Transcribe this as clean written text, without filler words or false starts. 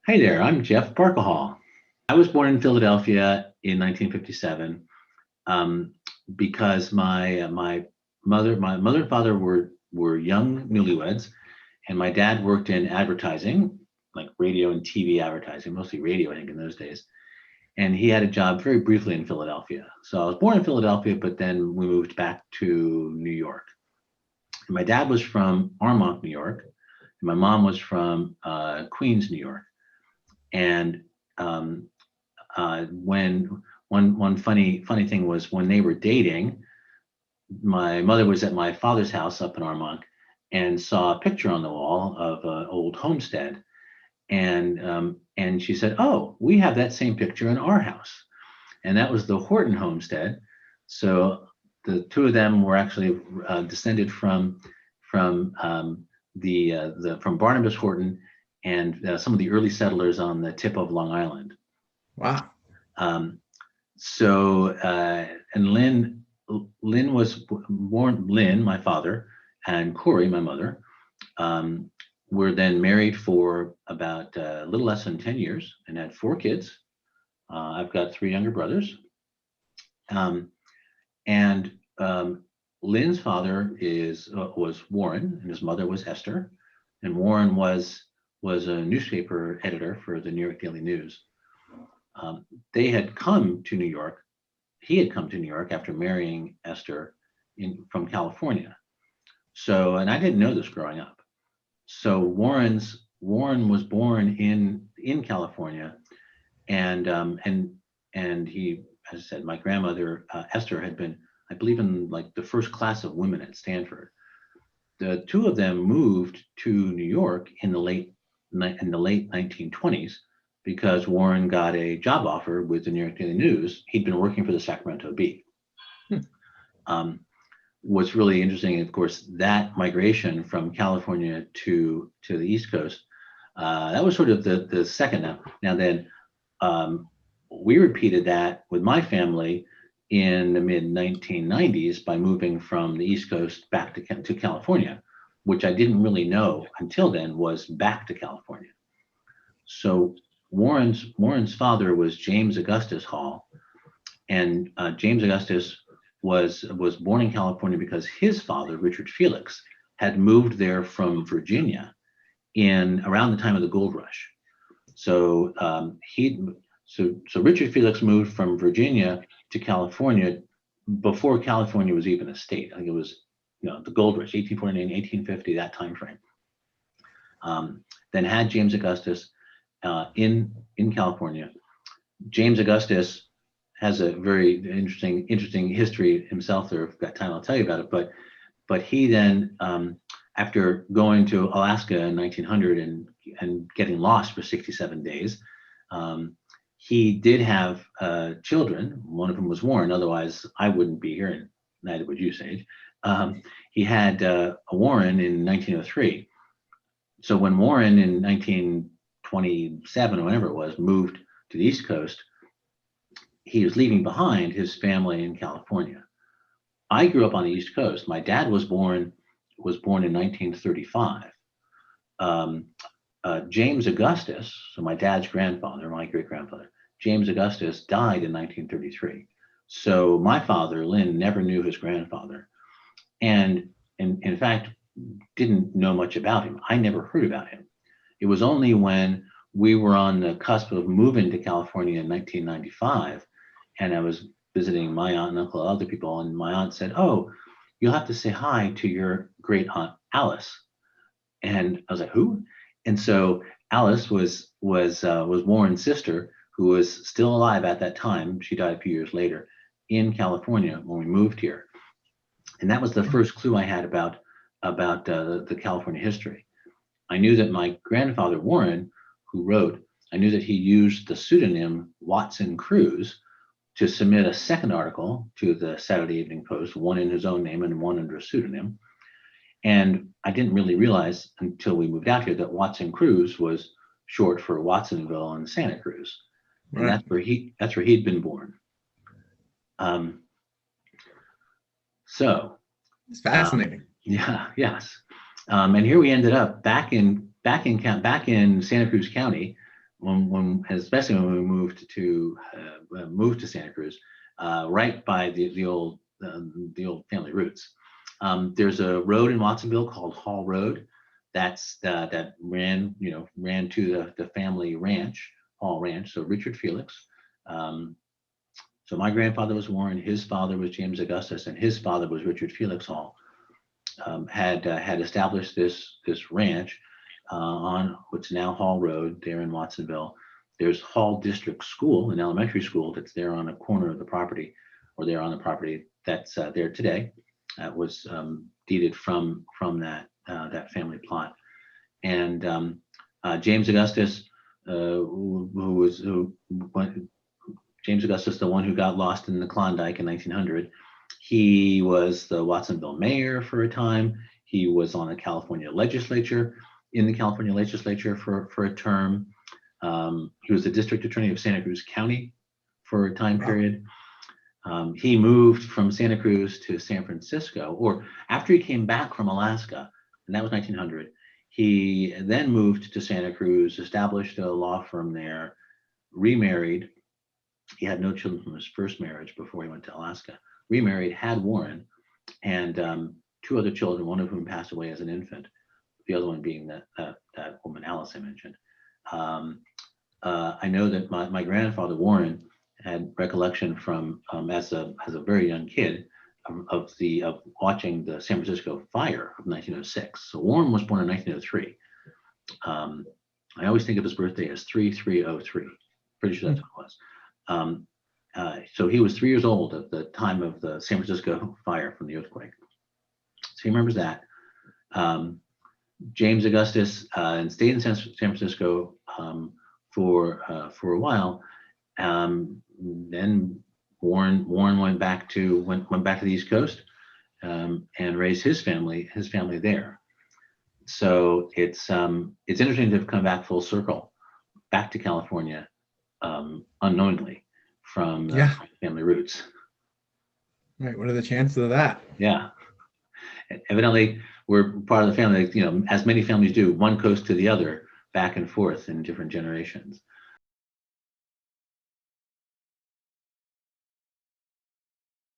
Hey there, I'm Jeff Barca-Hall. I was born in Philadelphia in 1957 um, because my mother and father were young newlyweds, and my dad worked in advertising, like radio and TV advertising, mostly radio, I think, in those days. And he had a job very briefly in Philadelphia. So I was born in Philadelphia, but then we moved back to New York. And my dad was from Armonk, New York, and my mom was from Queens, New York. And um, when one funny thing was when they were dating, my mother was at my father's house up in Armonk and saw a picture on the wall of an old homestead, and she said, "Oh, we have that same picture in our house," and that was the Horton homestead. So the two of them were actually descended from the from Barnabas Horton and some of the early settlers on the tip of Long Island. Wow. Um, and Lynn was born, Lynn, my father, and Corey, my mother, um, were then married for about a little less than 10 years and had four kids. I've got three younger brothers. Um, and Lynn's father was Warren, and his mother was Esther. And Warren was a newspaper editor for the New York Daily News. They had come to New York. He had come to New York after marrying Esther from California. So, and I didn't know this growing up. So Warren was born in California, and he, as I said, my grandmother Esther had been, I believe, in like the first class of women at Stanford. The two of them moved to New York in the late 1920s because Warren got a job offer with the New York Daily News. He'd been working for the Sacramento Bee. Hmm. Um, what's really interesting, of course, that migration from California to the East Coast, that was sort of the second. Now then, um, we repeated that with my family in the mid 1990s by moving from the East Coast back to California, which I didn't really know until then was back to California. So Warren's father was James Augustus Hall, and James Augustus was born in California because his father, Richard Felix, had moved there from Virginia in around the time of the gold rush. So so Richard Felix moved from Virginia to California before California was even a state. I think it was the gold rush, 1849, 1850, that time frame. Then had James Augustus in California. James Augustus has a very interesting history himself. There, if I've got time, I'll tell you about it. But he then, after going to Alaska in 1900 and getting lost for 67 days, he did have children. One of them was Warren. Otherwise, I wouldn't be here, and neither would you, Sage. He had a Warren in 1903. So when Warren in 1927 or whenever it was moved to the East Coast, he was leaving behind his family in California. I grew up on the East Coast. My dad was born in 1935. Um, James Augustus, so my dad's grandfather, my great grandfather, James Augustus died in 1933. So my father, Lynn, never knew his grandfather, and in fact didn't know much about him. I never heard about him. It was only when we were on the cusp of moving to California in 1995, and I was visiting my aunt and uncle and other people, and my aunt said, "Oh, you'll have to say hi to your great aunt Alice." And I was like, "Who?" And so Alice was Warren's sister, who was still alive at that time. She died a few years later in California when we moved here, and that was the first clue I had about the California history. I knew that my grandfather Warren, who wrote, I knew that he used the pseudonym Watson Cruz to submit a second article to the Saturday Evening Post, one in his own name and one under a pseudonym. And I didn't really realize until we moved out here that Watson Cruz was short for Watsonville and Santa Cruz, and Right. that's where he'd been born. Um, so It's uh, fascinating. yeah, yes, and here we ended up back in Santa Cruz County, especially when we moved to Santa Cruz, right by the old family roots. There's a road in Watsonville called Hall Road that ran to the family ranch, Hall Ranch. So Richard Felix. So my grandfather was Warren, his father was James Augustus, and his father was Richard Felix Hall. Had established this ranch on what's now Hall Road there in Watsonville. There's Hall District School, an elementary school that's there on a corner of the property, or there on the property that's there today. That was deeded from that family plot. And James Augustus, James Augustus, the one who got lost in the Klondike in 1900, he was the Watsonville mayor for a time. He was on the California legislature, in the California legislature for a term. He was the district attorney of Santa Cruz County for a time period. He moved from Santa Cruz to San Francisco, or after he came back from Alaska, and that was 1900. He then moved to Santa Cruz, established a law firm there, remarried. He had no children from his first marriage before he went to Alaska. Remarried, had Warren, and two other children, one of whom passed away as an infant, the other one being that woman Alice I mentioned. I know that my grandfather Warren had recollection from as a very young kid of watching the San Francisco fire of 1906. So Warren was born in 1903. I always think of his birthday as 3303. Pretty sure that's what it was. So he was 3 years old at the time of the San Francisco fire from the earthquake. So he remembers that. James Augustus and stayed in San Francisco for a while. Then Warren went back to the East Coast and raised his family there. So it's interesting to have come back full circle, back to California, unknowingly from family roots. Right. What are the chances of that? Yeah. Evidently, we're part of the family, as many families do, one coast to the other, back and forth in different generations.